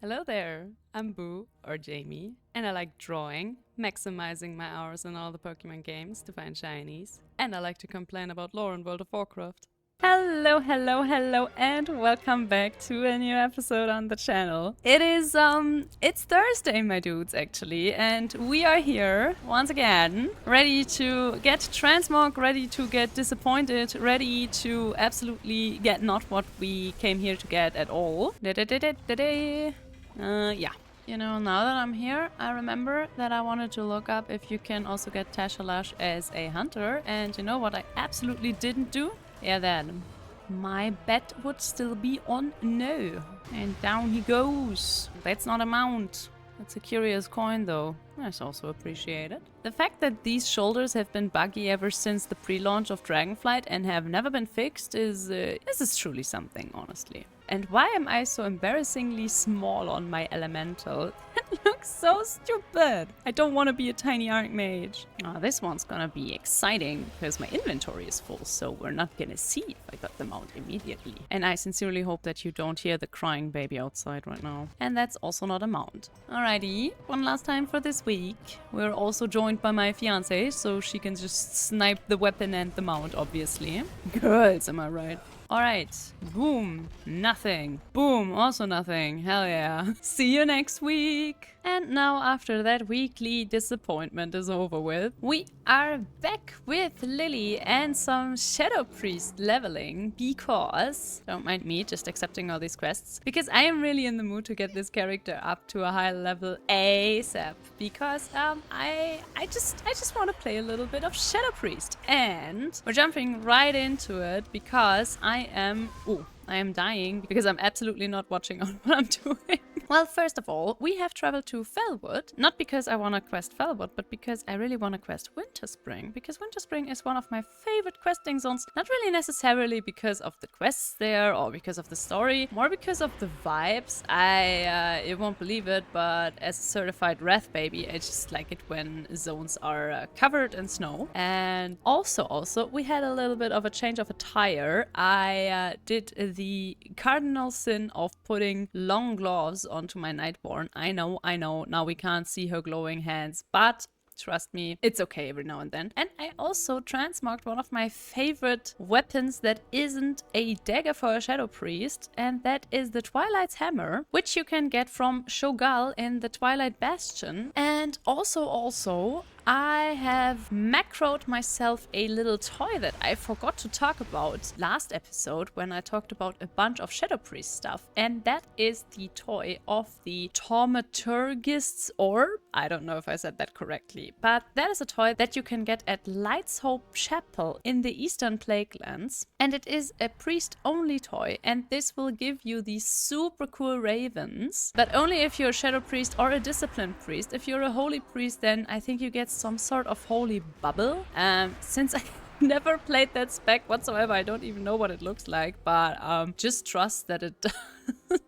Hello there, I'm Boo, or Jamie, and I like drawing, maximizing my hours in all the Pokemon games to find shinies, and I like to complain about lore in World of Warcraft. Hello, and welcome back to a new episode on the channel. It's Thursday, my dudes, actually, and we are here, once again, ready to get transmog, ready to get disappointed, ready to absolutely get not what we came here to get at all. Yeah. You know, now that I'm here, I remember that I wanted to look up if you can also get Tashalash as a hunter. And you know what I absolutely didn't do? Yeah, that. My bet would still be on no. And down he goes. That's not a mount. That's a curious coin, though. That's also appreciated. The fact that these shoulders have been buggy ever since the pre-launch of Dragonflight and have never been fixed is truly something, honestly. And why am I so embarrassingly small on my elemental? That looks so stupid. I don't want to be a tiny Archmage. Oh, this one's gonna be exciting because my inventory is full, so we're not gonna see if I got them out immediately. And I sincerely hope that you don't hear the crying baby outside right now. And that's also not a mount. Alrighty, one last time for this week. We're also joined by my fiancée, so she can just snipe the weapon and the mount, obviously. Girls, am I right? Alright, boom, nothing. Boom, also nothing. Hell yeah. See you next week. And now, after that weekly disappointment is over with, we are back with Lily and some Shadow Priest leveling because, don't mind me just accepting all these quests, because I am really in the mood to get this character up to a high level ASAP because I just want to play a little bit of Shadow Priest. And we're jumping right into it because I am dying because I'm absolutely not watching on what I'm doing. Well, first of all, we have traveled to Felwood, not because I want to quest Felwood, but because I really want to quest Winterspring, because Winterspring is one of my favorite questing zones, not really necessarily because of the quests there or because of the story, more because of the vibes. You won't believe it, but as a certified Wrath baby, I just like it when zones are covered in snow. And also, we had a little bit of a change of attire. I did the cardinal sin of putting long gloves onto my Nightborn. I know, now we can't see her glowing hands, but trust me, it's okay every now and then. And I also transmogged one of my favorite weapons that isn't a dagger for a Shadow Priest, and that is the Twilight's Hammer, which you can get from Shogal in the Twilight Bastion. And also, I have macroed myself a little toy that I forgot to talk about last episode when I talked about a bunch of Shadow Priest stuff, and that is the toy of the Taumaturgist's Orb. I don't know if I said that correctly, but that is a toy that you can get at Light's Hope Chapel in the Eastern Plaguelands, and it is a priest-only toy, and this will give you these super cool ravens, but only if you're a Shadow Priest or a Disciplined Priest. If you're a Holy Priest, then I think you get some sort of holy bubble. Since I never played that spec whatsoever, I don't even know what it looks like, but just trust that it does.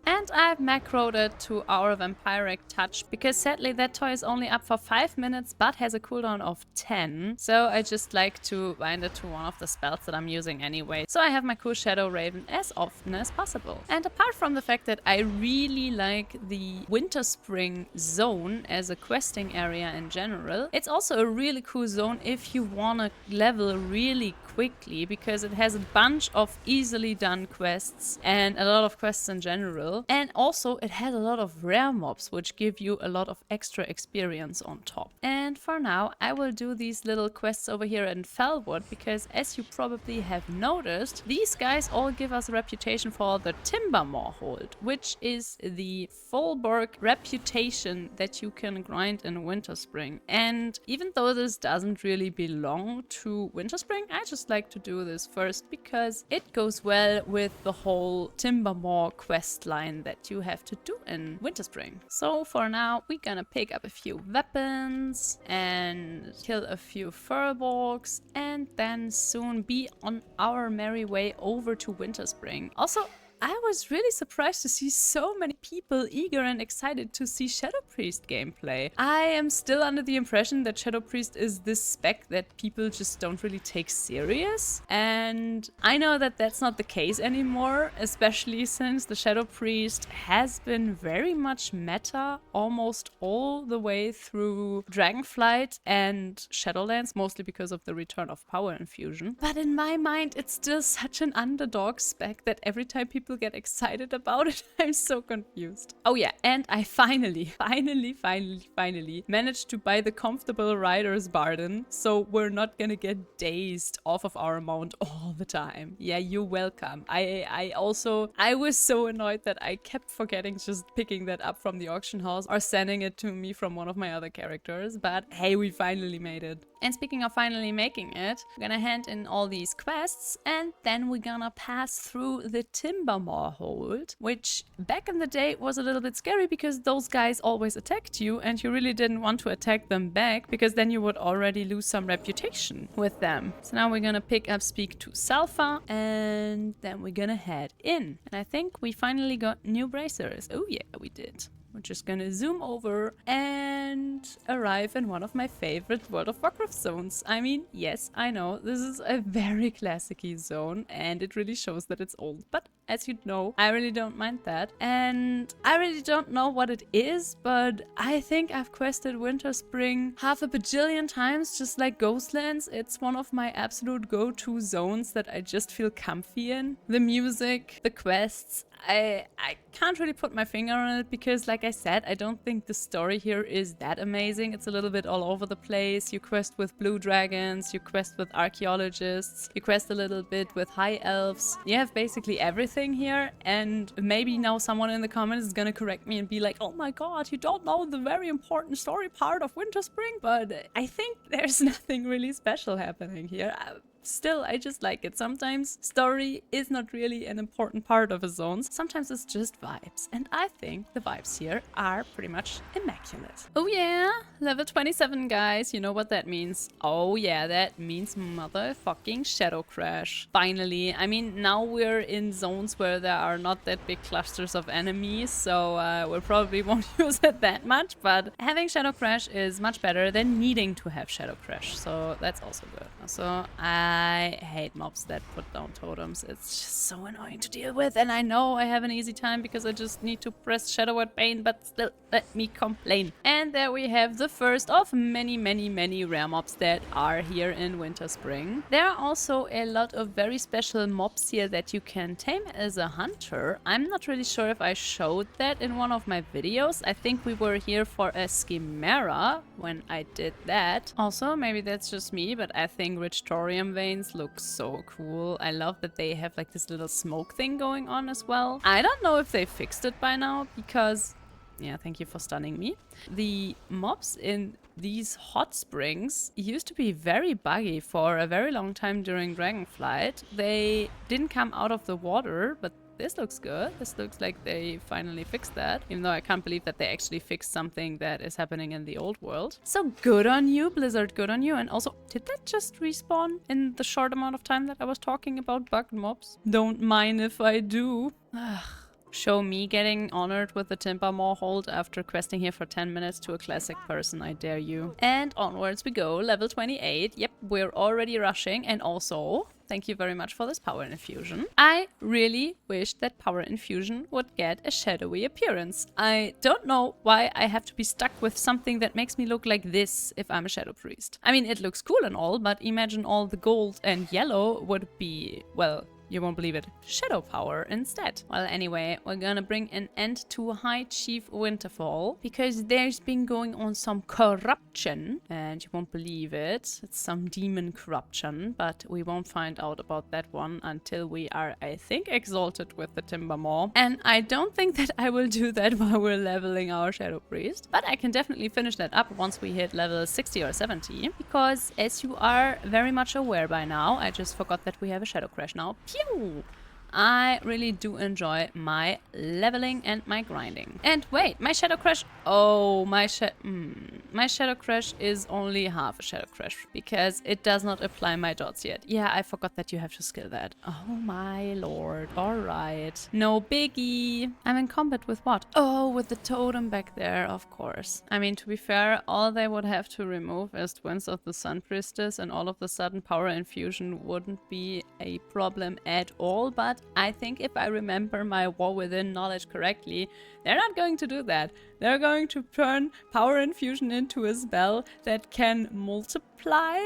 And I've macroed it to our Vampiric Touch because sadly that toy is only up for 5 minutes but has a cooldown of 10. So I just like to bind it to one of the spells that I'm using anyway. So I have my cool Shadow Raven as often as possible. And apart from the fact that I really like the Winterspring zone as a questing area in general, it's also a really cool zone if you want to level really quickly because it has a bunch of easily done quests and a lot of quests in general. And also it has a lot of rare mobs which give you a lot of extra experience on top. And for now I will do these little quests over here in Felwood because, as you probably have noticed, these guys all give us a reputation for the Timbermore hold, which is the Fulberg reputation that you can grind in Winterspring. And even though this doesn't really belong to Winterspring, I just like to do this first because it goes well with the whole Timbermore quest line that you have to do in Winterspring. So for now, we're gonna pick up a few weapons and kill a few furbolgs and then soon be on our merry way over to Winterspring. Also, I was really surprised to see so many people eager and excited to see Shadow Priest gameplay. I am still under the impression that Shadow Priest is this spec that people just don't really take serious. And I know that that's not the case anymore, especially since the Shadow Priest has been very much meta almost all the way through Dragonflight and Shadowlands, mostly because of the return of power infusion. But in my mind, it's still such an underdog spec that every time people get excited about it, I'm so confused. Oh yeah, and I finally managed to buy the comfortable Rider's Barden, so we're not gonna get dazed off of our mount all the time. Yeah, you're welcome. I was so annoyed that I kept forgetting just picking that up from the auction house or sending it to me from one of my other characters, but hey, we finally made it. And speaking of finally making it, we're gonna hand in all these quests and then we're gonna pass through the Timbermaw hold, which back in the day was a little bit scary because those guys always attacked you and you really didn't want to attack them back because then you would already lose some reputation with them. So now we're gonna pick up Speak to Salfa and then we're gonna head in. And I think we finally got new bracers. Oh yeah, we did. We're just gonna zoom over and arrive in one of my favorite World of Warcraft zones. I mean, yes, I know, this is a very classic-y zone and it really shows that it's old, but as you know, I really don't mind that. And I really don't know what it is, but I think I've quested Winterspring half a bajillion times, just like Ghostlands. It's one of my absolute go-to zones that I just feel comfy in. The music, the quests, I can't really put my finger on it because, like I said, I don't think the story here is that amazing. It's a little bit all over the place. You quest with blue dragons, you quest with archaeologists, you quest a little bit with high elves. You have basically everything here, and maybe now someone in the comments is gonna correct me and be like, oh my god, you don't know the very important story part of Winterspring, but I think there's nothing really special happening here. Still, I just like it. Sometimes story is not really an important part of a zone. Sometimes it's just vibes. And I think the vibes here are pretty much immaculate. Oh yeah, level 27, guys. You know what that means. Oh yeah, that means motherfucking Shadow Crash. Finally. I mean, now we're in zones where there are not that big clusters of enemies, so we probably won't use it that much, but having Shadow Crash is much better than needing to have Shadow Crash, so that's also good. So I hate mobs that put down totems. It's just so annoying to deal with, and I know I have an easy time because I just need to press Shadow at Bane, but still, let me complain. And there we have the first of many rare mobs that are here in Winterspring. There are also a lot of very special mobs here that you can tame as a hunter. I'm not really sure if I showed that in one of my videos. I think we were here for a Schemera when I did that. Also, maybe that's just me, but I think rich thorium veins look so cool. I love that they have like this little smoke thing going on as well. I don't know if they fixed it by now because... yeah, thank you for stunning me. The mobs in these hot springs used to be very buggy for a very long time during Dragonflight. They didn't come out of the water, but this looks good. This looks like they finally fixed that, even though I can't believe that they actually fixed something that is happening in the old world. So good on you, Blizzard, good on you. And also, did that just respawn in the short amount of time that I was talking about bugged mobs? Don't mind if I do. Show me getting honored with the Timbermaw hold after questing here for 10 minutes to a classic person, I dare you. And onwards we go, level 28. Yep, we're already rushing. And also, thank you very much for this power infusion. I really wish that power infusion would get a shadowy appearance. I don't know why I have to be stuck with something that makes me look like this if I'm a Shadow Priest. I mean, it looks cool and all, but imagine all the gold and yellow would be, well... you won't believe it, shadow power instead. Well, anyway, we're gonna bring an end to High Chief Winterfall because there's been going on some corruption, and you won't believe it. It's some demon corruption, but we won't find out about that one until we are, I think, exalted with the Timbermaw. And I don't think that I will do that while we're leveling our Shadow Priest, but I can definitely finish that up once we hit level 60 or 70, because as you are very much aware by now, I just forgot that we have a Shadow Crash now. I really do enjoy my leveling and my grinding. And wait, my Shadow Crash... oh, my my Shadow Crash is only half a Shadow Crash because it does not apply my dots yet. Yeah, I forgot that you have to skill that. Oh my lord. Alright. No biggie. I'm in combat with what? Oh, with the totem back there, of course. I mean, to be fair, all they would have to remove is Twins of the Sun Priestess and all of a sudden power infusion wouldn't be a problem at all. But I think if I remember my War Within knowledge correctly, they're not going to do that. They're going to turn power infusion into a spell that can multiply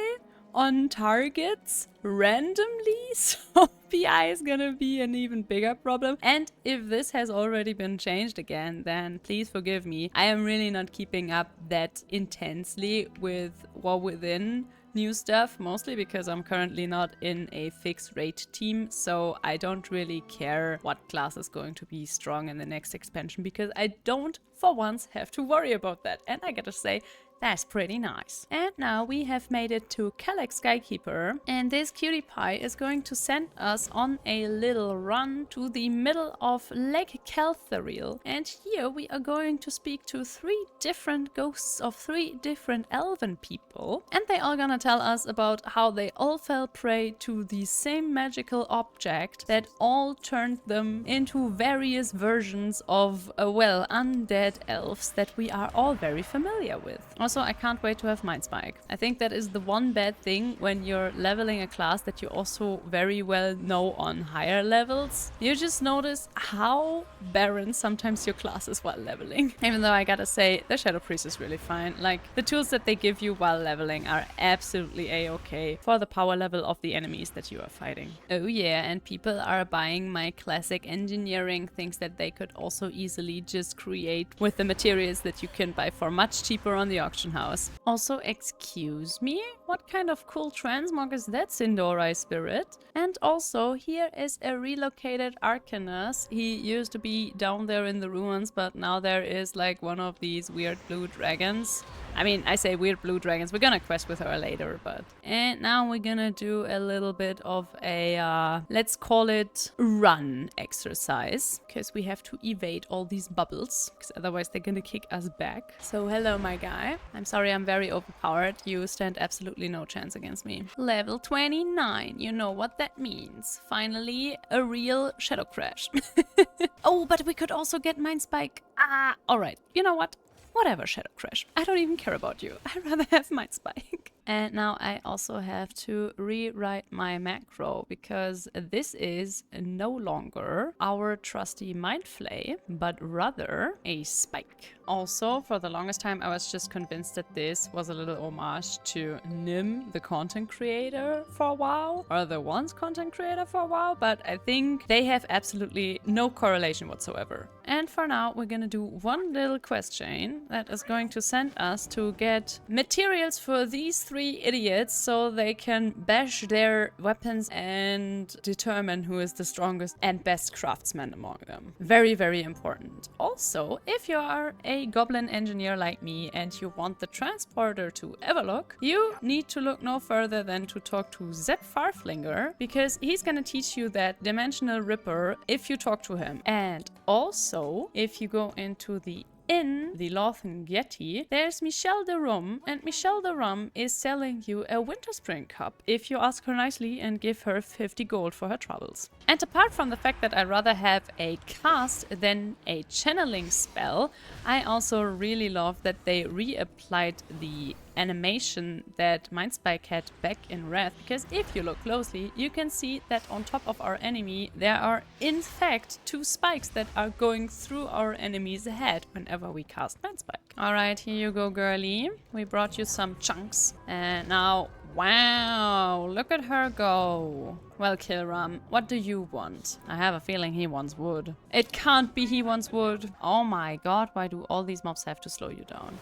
on targets randomly, so PI is gonna be an even bigger problem. And if this has already been changed again, then please forgive me. I am really not keeping up that intensely with War Within new stuff, mostly because I'm currently not in a fixed rate team, so I don't really care what class is going to be strong in the next expansion because I don't for once have to worry about that. And I gotta say, that's pretty nice. And now we have made it to Kellex Skykeeper, and this cutie pie is going to send us on a little run to the middle of Lake Kelthariel. And here we are going to speak to 3 different ghosts of 3 different elven people. And they are gonna tell us about how they all fell prey to the same magical object that all turned them into various versions of, well, undead elves that we are all very familiar with. Also, I can't wait to have Mind Spike. I think that is the one bad thing when you're leveling a class that you also very well know on higher levels. You just notice how barren sometimes your class is while leveling. Even though I gotta say, the Shadow Priest is really fine. Like, the tools that they give you while leveling are absolutely a-okay for the power level of the enemies that you are fighting. Oh yeah, and people are buying my classic engineering things that they could also easily just create with the materials that you can buy for much cheaper on the auction house. Also, excuse me? What kind of cool transmog is that, Sindorai Spirit? And also, here is a relocated Arcanus. He used to be down there in the ruins, but now there is like one of these weird blue dragons. I mean, I say weird blue dragons. We're gonna quest with her later, but... And now we're gonna do a little bit of a, let's call it run exercise. Because we have to evade all these bubbles, because otherwise they're gonna kick us back. So hello, my guy. I'm sorry I'm very overpowered. You stand absolutely no chance against me. Level 29. You know what that means. Finally, a real Shadow Crash. Oh, but we could also get Mind Spike. Ah, alright. You know what? Whatever, Shadow Crash. I don't even care about you. I'd rather have Mind Spike. And now I also have to rewrite my macro because this is no longer our trusty Mind Flay, but rather a spike. Also, for the longest time, I was just convinced that this was a little homage to Nim, the content creator for WoW, or the once content creator for WoW, but I think they have absolutely no correlation whatsoever. And for now, we're gonna do one little quest chain that is going to send us to get materials for these 3 idiots so they can bash their weapons and determine who is the strongest and best craftsman among them. Very, very important. Also, if you are a goblin engineer like me and you want the transporter to Everlock, you need to look no further than to talk to Zep Farflinger, because he's gonna teach you that Dimensional Ripper if you talk to him. And also, if you go into the Lothan Yeti, there's Michelle de Rum, and Michelle de Rum is selling you a Winterspring cup if you ask her nicely and give her 50 gold for her troubles. And apart from the fact that I'd rather have a cast than a channeling spell, I also really love that they reapplied the animation that Mindspike had back in Wrath, because if you look closely, you can see that on top of our enemy there are in fact 2 spikes that are going through our enemy's head whenever we cast Mindspike. Alright, here you go, girly. We brought you some chunks. And now, wow, look at her go. Well, Kilram, what do you want? I have a feeling he wants wood. It can't be he wants wood. Oh my god, why do all these mobs have to slow you down?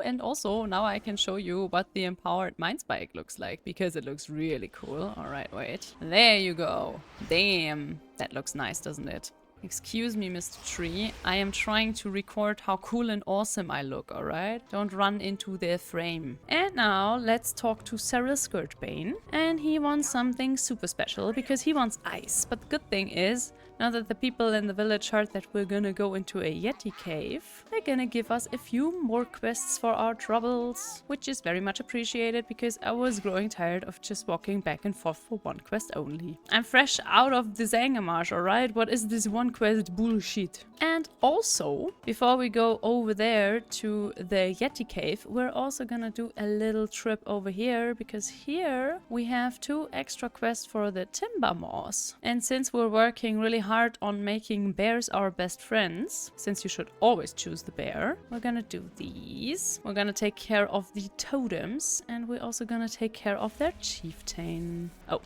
And also, now I can show you what the empowered Mind Spike looks like, because it looks really cool. Alright, wait. There you go. Damn. That looks nice, doesn't it? Excuse me, Mr. Tree. I am trying to record how cool and awesome I look, alright? Don't run into their frame. And now, let's talk to Cyril Skirtbane. And he wants something super special, because he wants ice. But the good thing is, Now that the people in the village heard that we're gonna go into a Yeti cave, they're gonna give us a few more quests for our troubles, which is very much appreciated because I was growing tired of just walking back and forth for one quest only. I'm fresh out of the Zangamarsh, alright? What is this one quest bullshit? And also, before we go over there to the Yeti cave, we're also gonna do a little trip over here because here we have 2 extra quests for the timber moss. And since we're working really hard on making bears our best friends, since you should always choose the bear, we're gonna do these. We're gonna take care of the totems, and we're also gonna take care of their chieftain. Oh,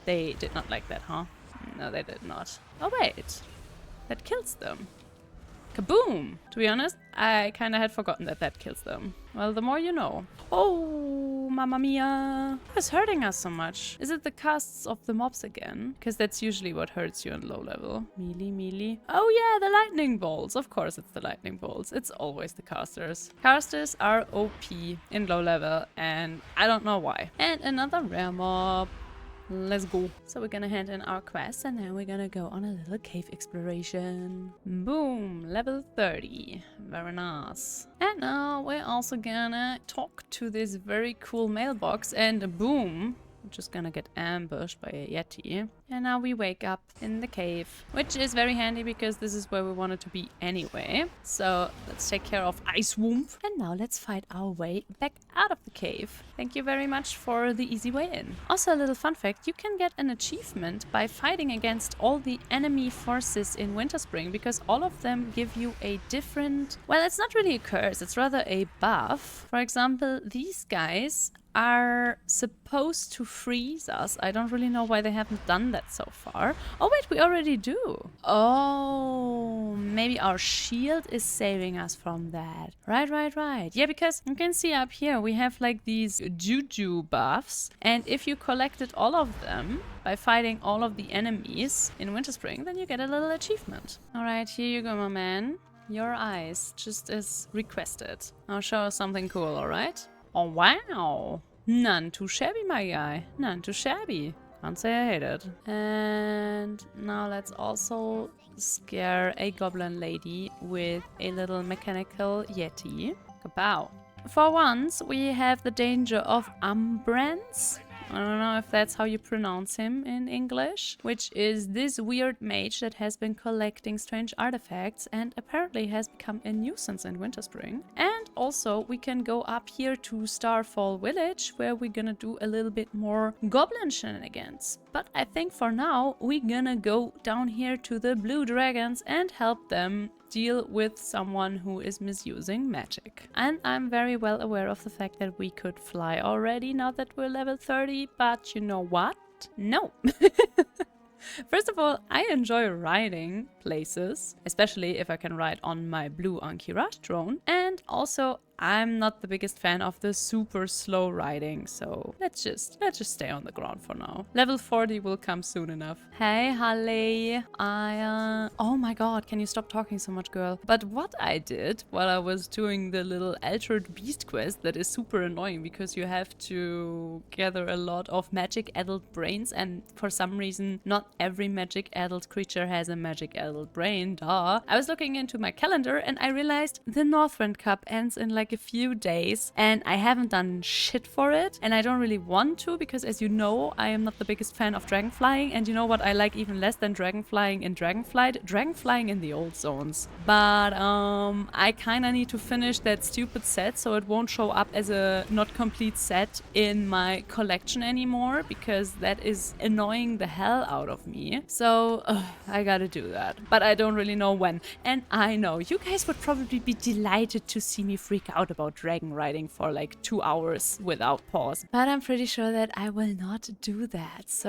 they did not like that, huh? No, they did not. Oh wait, that kills them. Kaboom! To be honest, I kind of had forgotten that that kills them. Well, the more you know. Oh, mamma mia! What's hurting us so much? Is it the casts of the mobs again? Because that's usually what hurts you on low level. Melee, melee. Oh yeah, the lightning bolts. Of course it's the lightning bolts. It's always the casters. Casters are OP in low level, and I don't know why. And another rare mob. Let's go. So we're gonna hand in our quest and then we're gonna go on a little cave exploration. Boom, level 30. Very nice. And now we're also gonna talk to this very cool mailbox and boom, we're just gonna get ambushed by a Yeti. And now we wake up in the cave, which is very handy because this is where we wanted to be anyway. So let's take care of Ice Womb. And now let's fight our way back out of the cave. Thank you very much for the easy way in. Also a little fun fact, you can get an achievement by fighting against all the enemy forces in Winterspring because all of them give you a different... Well, it's not really a curse, it's rather a buff. For example, these guys are supposed to freeze us. I don't really know why they haven't done that so far. Oh wait, we already do. Oh, maybe our shield is saving us from that. Right. Yeah, because you can see up here we have like these juju buffs, and if you collected all of them by fighting all of the enemies in Winterspring, then you get a little achievement. Alright, here you go, my man. Your eyes, just as requested. I'll show us something cool, alright? Oh wow! None too shabby, my guy. None too shabby. Can't say I hate it. And now let's also scare a goblin lady with a little mechanical Yeti. Kapow. For once, we have the danger of Umbrance. I don't know if that's how you pronounce him in English, which is this weird mage that has been collecting strange artifacts and apparently has become a nuisance in Winterspring. And also we can go up here to Starfall Village where we're gonna do a little bit more goblin shenanigans. But I think for now we're gonna go down here to the Blue Dragons and help them deal with someone who is misusing magic. And I'm very well aware of the fact that we could fly already now that we're level 30, but you know what? No. First of all, I enjoy riding places, especially if I can ride on my blue Anki Rush drone, and also I'm not the biggest fan of the super slow riding, so let's just stay on the ground for now. Level 40 will come soon enough. Hey, Halle. Oh my god, can you stop talking so much, girl? But what I did while I was doing the little Altered Beast quest that is super annoying because you have to gather a lot of magic adult brains, and for some reason not every magic adult creature has a magic adult brain, duh. I was looking into my calendar and I realized the Northrend Cup ends in like a few days and I haven't done shit for it, and I don't really want to because, as you know, I am not the biggest fan of dragon flying, and you know what I like even less than dragon flying in Dragonflight? Dragon flying in the old zones. But I kinda need to finish that stupid set so it won't show up as a not complete set in my collection anymore because that is annoying the hell out of me. So I gotta do that, but I don't really know when. And I know you guys would probably be delighted to see me freak out about dragon riding for like 2 hours without pause, but I'm pretty sure that I will not do that. So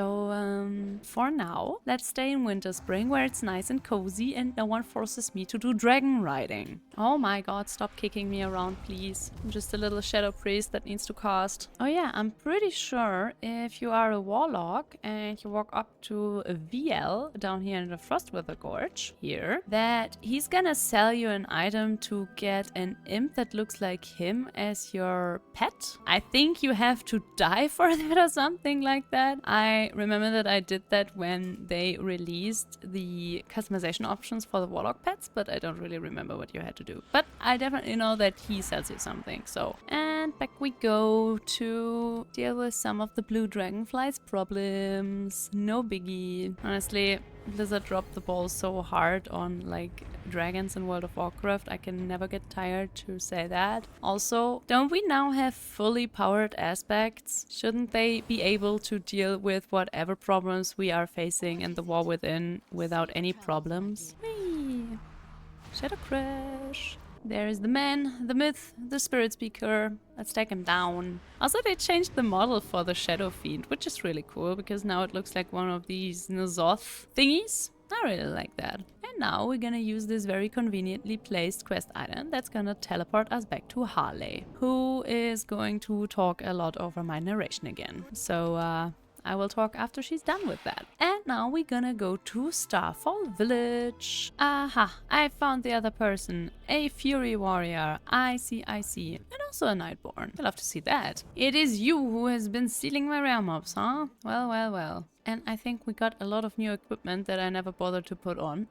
for now, let's stay in Winterspring where it's nice and cozy and no one forces me to do dragon riding. Oh my god, stop kicking me around, please. I'm just a little shadow priest that needs to cast. Oh yeah, I'm pretty sure if you are a warlock and you walk up to to VL down here in the Frostweather Gorge here that he's gonna sell you an item to get an imp that looks like him as your pet. I think you have to die for that or something like that. I remember that I did that when they released the customization options for the Warlock pets, but I don't really remember what you had to do. But I definitely know that he sells you something, so. And back we go to deal with some of the blue dragonflies problems. No biggie. Honestly, Blizzard dropped the ball so hard on like dragons in World of Warcraft. I can never get tired to say that. Also, don't we now have fully powered aspects? Shouldn't they be able to deal with whatever problems we are facing in the War Within without any problems? Whee! Shadow Crash. There is the man, the myth, the spirit speaker. Let's take him down. Also, they changed the model for the Shadow Fiend, which is really cool because now it looks like one of these N'Zoth thingies. I really like that. And now we're gonna use this very conveniently placed quest item that's gonna teleport us back to Harley, who is going to talk a lot over my narration again. So, I will talk after she's done with that. And now we're gonna go to Starfall Village. Aha, I found the other person. A Fury Warrior. I see. And also a Nightborn. I love to see that. It is you who has been stealing my rare mobs, huh? Well. And I think we got a lot of new equipment that I never bothered to put on.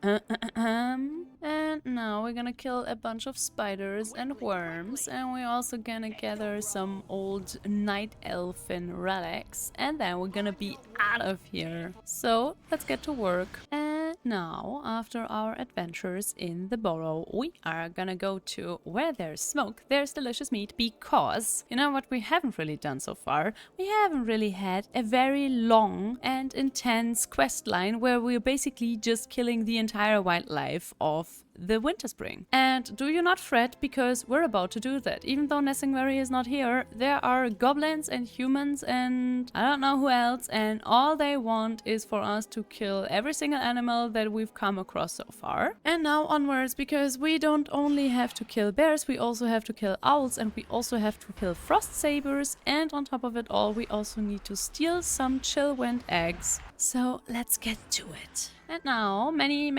And now we're gonna kill a bunch of spiders and worms. And we're also gonna gather some old night elfin relics. And then we're gonna be out of here. So let's get to work. And now, after our adventures in the Burrow, we are gonna go to where there's smoke, there's delicious meat. Because, you know what we haven't really done so far? We haven't really had a very long and intense quest line where we're basically just killing the entire wildlife of the Winterspring. And do you not fret, because we're about to do that. Even though Nessingberry is not here, there are goblins and humans and I don't know who else, and all they want is for us to kill every single animal that we've come across so far. And now onwards, because we don't only have to kill bears, we also have to kill owls, and we also have to kill frost sabers, and on top of it all, we also need to steal some chillwind eggs. So let's get to it. And now, many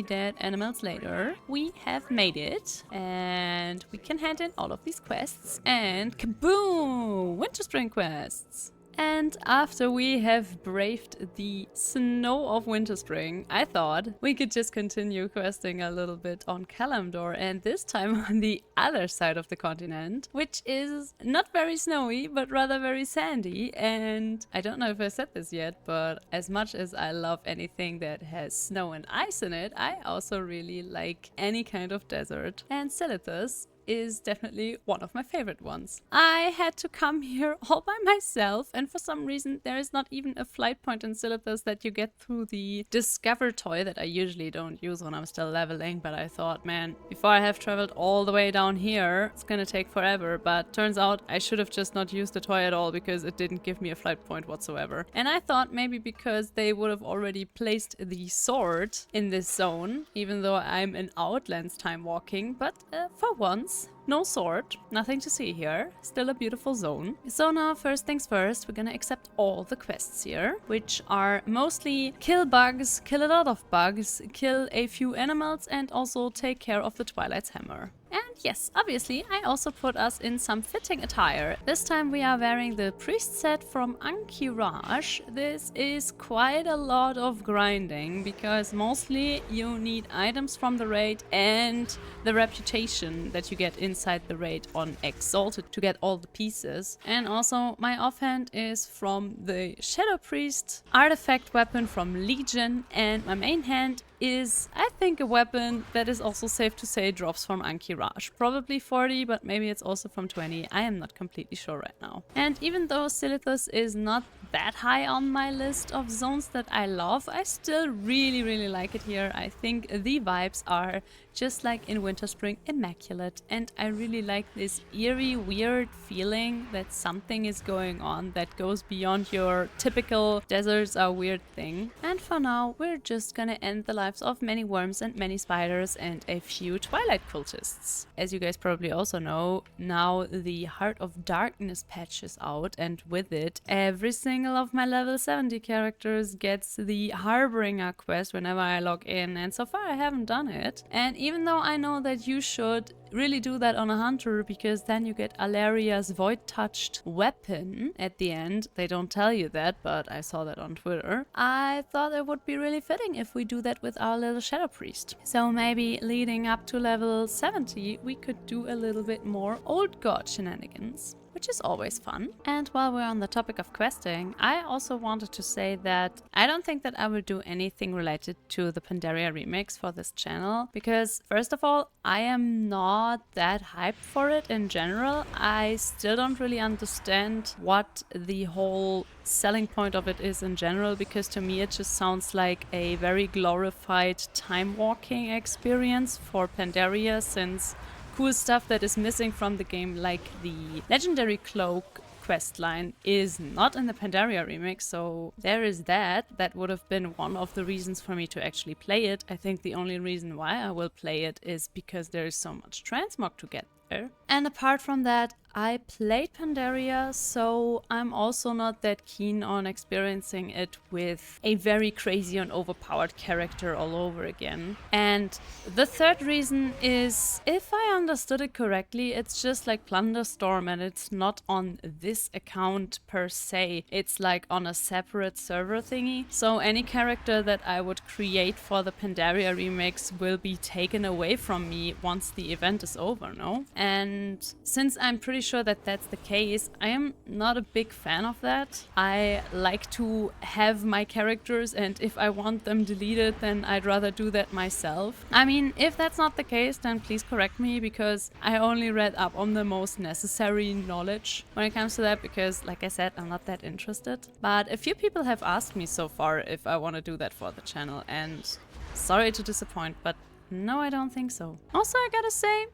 dead animals later, we have made it. And we can hand in all of these quests. And kaboom! Winterspring quests! And after we have braved the snow of Winterspring, I thought we could just continue questing a little bit on Kalimdor, and this time on the other side of the continent, which is not very snowy, but rather very sandy. And I don't know if I said this yet, but as much as I love anything that has snow and ice in it, I also really like any kind of desert. And Silithus is definitely one of my favorite ones. I had to come here all by myself, and for some reason there is not even a flight point in Silithus that you get through the Discover toy that I usually don't use when I'm still leveling, but I thought, man, before I have traveled all the way down here, it's gonna take forever. But turns out I should have just not used the toy at all because it didn't give me a flight point whatsoever. And I thought maybe because they would have already placed the sword in this zone, even though I'm in Outlands time walking, but for once, no sword, nothing to see here, still a beautiful zone. So now, first things first, we're gonna accept all the quests here, which are mostly kill bugs, kill a lot of bugs, kill a few animals, and also take care of the Twilight's Hammer. And yes, obviously, I also put us in some fitting attire. This time we are wearing the priest set from Ankiraj. This is quite a lot of grinding, because mostly you need items from the raid and the reputation that you get inside the raid on Exalted to get all the pieces. And also my offhand is from the Shadow Priest artifact weapon from Legion, and my main hand is, I think, a weapon that is also safe to say drops from Ankiraj. Probably 40, but maybe it's also from 20. I am not completely sure right now. And even though Silithus is not that high on my list of zones that I love, I still really like it here. I think the vibes are just like in Winterspring, immaculate. And I really like this eerie, weird feeling that something is going on that goes beyond your typical deserts are weird thing. And for now, we're just gonna end the lives of many worms and many spiders and a few Twilight cultists. As you guys probably also know, now the Heart of Darkness patch is out, and with it, every single of my level 70 characters gets the Harbinger quest whenever I log in, and so far I haven't done it. And even though I know that you should really do that on a hunter, because then you get Alaria's void-touched weapon at the end. They don't tell you that, but I saw that on Twitter. I thought it would be really fitting if we do that with our little Shadow Priest. So maybe leading up to level 70, we could do a little bit more Old God shenanigans, which is always fun. And while we're on the topic of questing, I also wanted to say that I don't think that I will do anything related to the Pandaria remix for this channel, because first of all, I am not that hyped for it in general. I still don't really understand what the whole selling point of it is in general, because to me it just sounds like a very glorified time walking experience for Pandaria, since cool stuff that is missing from the game, like the legendary cloak questline, is not in the Pandaria remix, so there is that. That would have been one of the reasons for me to actually play it. I think the only reason why I will play it is because there is so much transmog to get there. And apart from that, I played Pandaria, so I'm also not that keen on experiencing it with a very crazy and overpowered character all over again. And the third reason is, if I understood it correctly, it's just like Plunderstorm, and it's not on this account per se. It's like on a separate server thingy. So any character that I would create for the Pandaria remix will be taken away from me once the event is over, no? And since I'm pretty sure that that's the case, I am not a big fan of that. I like to have my characters, and if I want them deleted, then I'd rather do that myself. I mean, if that's not the case, then please correct me, because I only read up on the most necessary knowledge when it comes to that, because like I said, I'm not that interested. But a few people have asked me so far if I want to do that for the channel, and sorry to disappoint, but no, I don't think so. Also, I gotta say,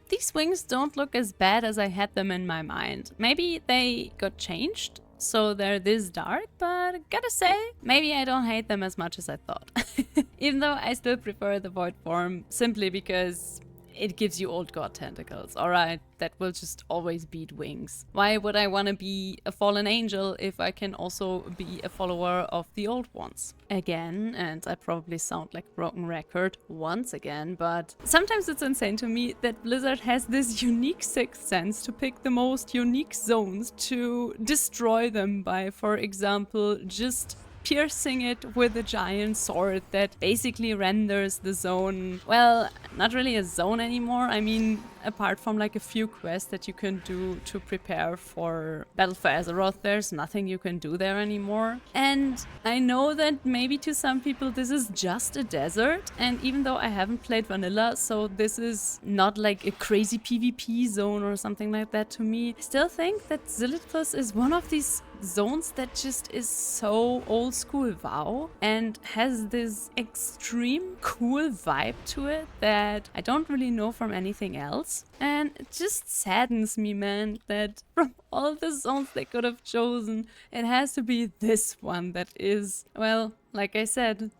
these wings don't look as bad as I had them in my mind. Maybe they got changed, so they're this dark, but gotta say, maybe I don't hate them as much as I thought. Even though I still prefer the void form, simply because it gives you Old God tentacles. Alright, that will just always beat wings. Why would I want to be a fallen angel if I can also be a follower of the old ones? Again, and I probably sound like a broken record once again, but sometimes it's insane to me that Blizzard has this unique sixth sense to pick the most unique zones to destroy them by, for example, just piercing it with a giant sword that basically renders the zone, well, not really a zone anymore. I mean, apart from like a few quests that you can do to prepare for Battle for Azeroth, there's nothing you can do there anymore. And I know that maybe to some people this is just a desert, and even though I haven't played vanilla, so this is not like a crazy PvP zone or something like that to me, I still think that Silithus is one of these zones that just is so old school WoW and has this extreme cool vibe to it that I don't really know from anything else. And it just saddens me, man, that from all the zones they could have chosen, it has to be this one that is, well, like I said,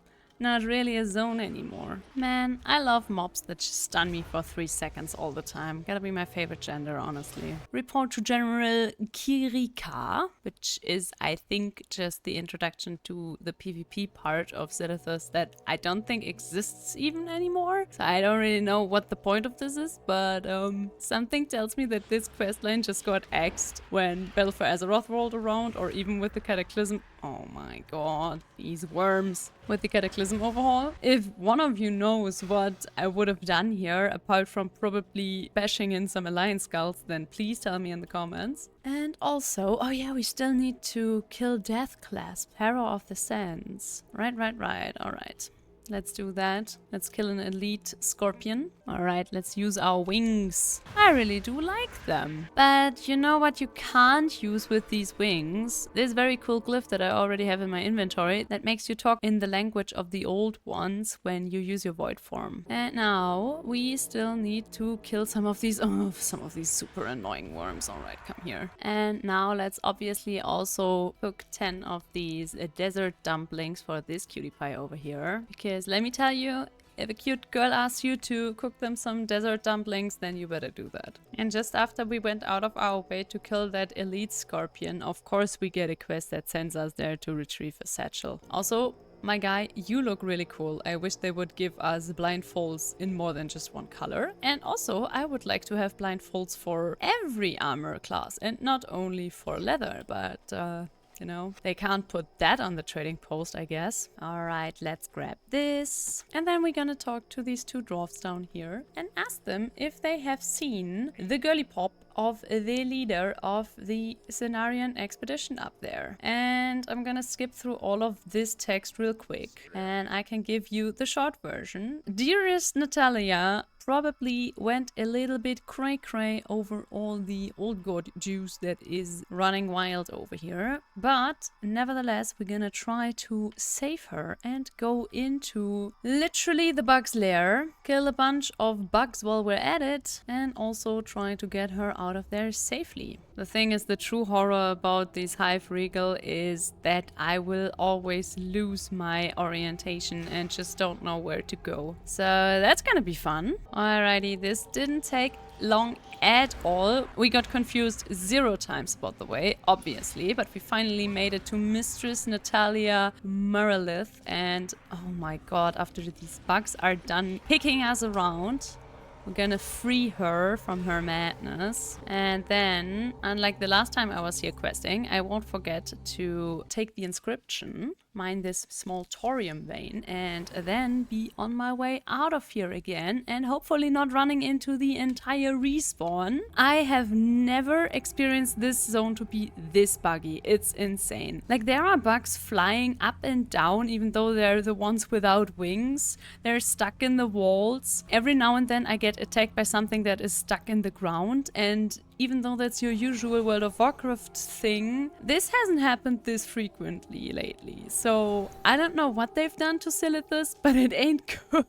not really a zone anymore. Man, I love mobs that just stun me for 3 seconds all the time. Gotta be my favorite gender, honestly. Report to General Kirika, which is, I think, just the introduction to the PvP part of Silithus that I don't think exists even anymore. So I don't really know what the point of this is, but something tells me that this questline just got axed when Battle for Azeroth rolled around, or even with the Cataclysm. Oh my god, these worms. With the Cataclysm overhaul. If one of you knows what I would have done here, apart from probably bashing in some Alliance skulls, then please tell me in the comments. And also, oh yeah, we still need to kill Deathclasp, Harrow of the Sands. Right, alright. Let's do that. Let's kill an elite scorpion. Alright, let's use our wings. I really do like them. But you know what you can't use with these wings? This very cool glyph that I already have in my inventory that makes you talk in the language of the old ones when you use your void form. And now we still need to kill some of these super annoying worms. Alright, come here. And now let's obviously also cook 10 of these desert dumplings for this cutie pie over here. Because let me tell you, if a cute girl asks you to cook them some desert dumplings, then you better do that. And just after we went out of our way to kill that elite scorpion, of course we get a quest that sends us there to retrieve a satchel. Also, my guy, you look really cool. I wish they would give us blindfolds in more than just one color. And also, I would like to have blindfolds for every armor class and not only for leather, but you know, they can't put that on the trading post, I guess. Alright, let's grab this. And then we're gonna talk to these two dwarfs down here and ask them if they have seen the girly pop of the leader of the Cenarian expedition up there. And I'm gonna skip through all of this text real quick. And I can give you the short version. Dearest Natalia, probably went a little bit cray-cray over all the old god juice that is running wild over here. But nevertheless, we're gonna try to save her and go into literally the bug's lair, kill a bunch of bugs while we're at it, and also try to get her out of there safely. The thing is, the true horror about these hive regal is that I will always lose my orientation and just don't know where to go. So that's gonna be fun. Alrighty, this didn't take long at all. We got confused 0 times about the way, obviously, but we finally made it to Mistress Natalia Merilith. And oh my god, after these bugs are done picking us around, we're gonna free her from her madness. And then, unlike the last time I was here questing, I won't forget to take the inscription, mine this small thorium vein, and then be on my way out of here again and hopefully not running into the entire respawn. I have never experienced this zone to be this buggy. It's insane. Like, there are bugs flying up and down even though they're the ones without wings. They're stuck in the walls. Every now and then I get attacked by something that is stuck in the ground, and even though that's your usual World of Warcraft thing, this hasn't happened this frequently lately. So I don't know what they've done to Silithus, but it ain't good.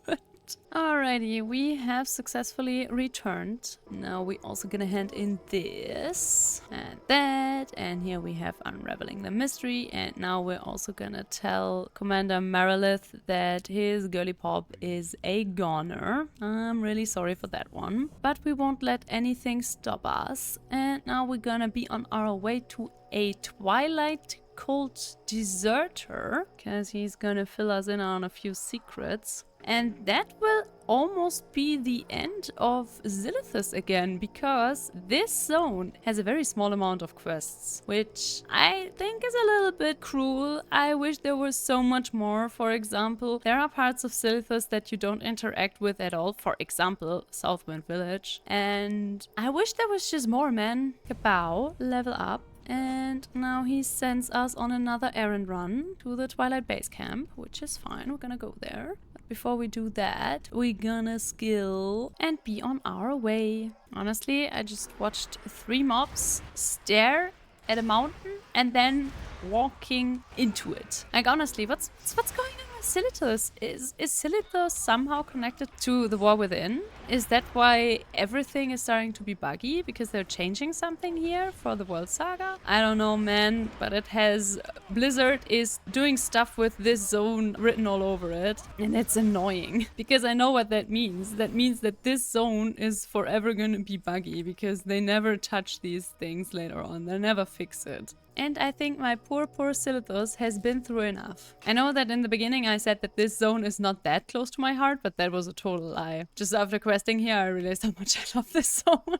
Alrighty, we have successfully returned. Now we're also gonna hand in this and that, and here we have Unraveling the Mystery, and now we're also gonna tell Commander Merilith that his girly pop is a goner. I'm really sorry for that one, but we won't let anything stop us. And now we're gonna be on our way to a Twilight Cult deserter, because he's gonna fill us in on a few secrets. And that will almost be the end of Silithus again, because this zone has a very small amount of quests, which I think is a little bit cruel. I wish there was so much more. For example, there are parts of Silithus that you don't interact with at all. For example, Southwind Village. And I wish there was just more, man. Kapow, level up. And now he sends us on another errand run to the Twilight Base Camp, which is fine. We're gonna go there. But before we do that, we're gonna skill and be on our way. Honestly, I just watched 3 mobs stare at a mountain and then walking into it. Like, honestly, what's going on with Silithus? Is Silithus somehow connected to the War Within? Is that why everything is starting to be buggy? Because they're changing something here for the World Saga? I don't know, man, but it has... Blizzard is doing stuff with this zone written all over it, and it's annoying. Because I know what that means. That means that this zone is forever gonna be buggy, because they never touch these things later on. They never fix it. And I think my poor Silithus has been through enough. I know that in the beginning I said that this zone is not that close to my heart, but that was a total lie. Just after questing here, I realized how much I love this zone.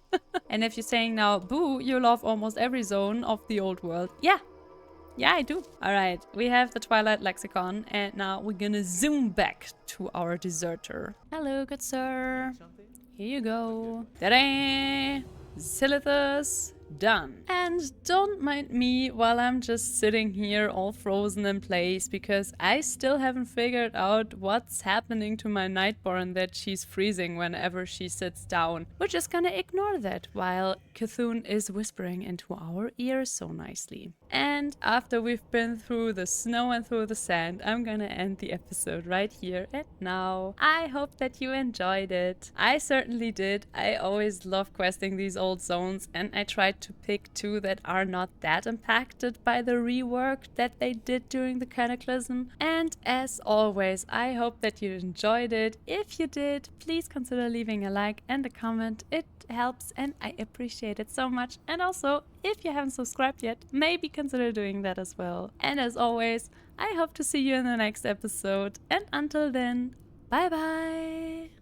And if you're saying now, Boo, you love almost every zone of the old world. Yeah, I do. Alright, we have the Twilight Lexicon, and now we're gonna zoom back to our deserter. Hello, good sir. Here you go. Ta-da! Silithus, done. And don't mind me while I'm just sitting here all frozen in place, because I still haven't figured out what's happening to my Nightborn that she's freezing whenever she sits down. We're just gonna ignore that while Cthulhu is whispering into our ears so nicely. And after we've been through the snow and through the sand, I'm gonna end the episode right here and now. I hope that you enjoyed it. I certainly did. I always love questing these old zones, and I tried to pick two that are not that impacted by the rework that they did during the Cataclysm. And as always, I hope that you enjoyed it. If you did, please consider leaving a like and a comment. It helps and I appreciate it so much. And also, if you haven't subscribed yet, maybe consider doing that as well. And as always, I hope to see you in the next episode. And until then, bye bye!